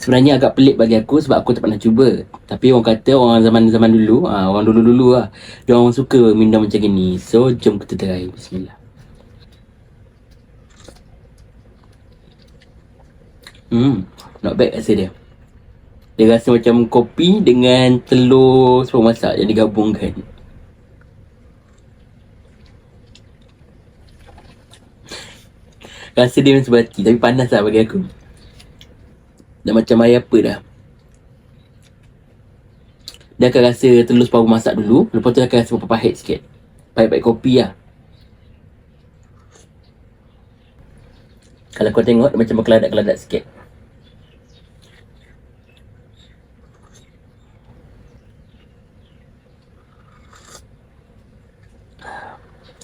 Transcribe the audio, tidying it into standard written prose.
Sebenarnya agak pelik bagi aku sebab aku tak pernah cuba. Tapi orang kata orang zaman-zaman dulu, orang dulu-dulu lah, dia orang suka minum macam gini. So jom kita try. Bismillah. Not bad rasa dia. Dia rasa macam kopi dengan telur sepuluh masak yang digabungkan. Rasa dia macam sebati tapi panas lah bagi aku. Dah macam air apa dah. Dia akan rasa telur separuh masak dulu. Lepas tu dia akan rasa pahit sikit. Pahit-pahit kopi lah. Kalau kau tengok dia macam berkeladak-keladak sikit.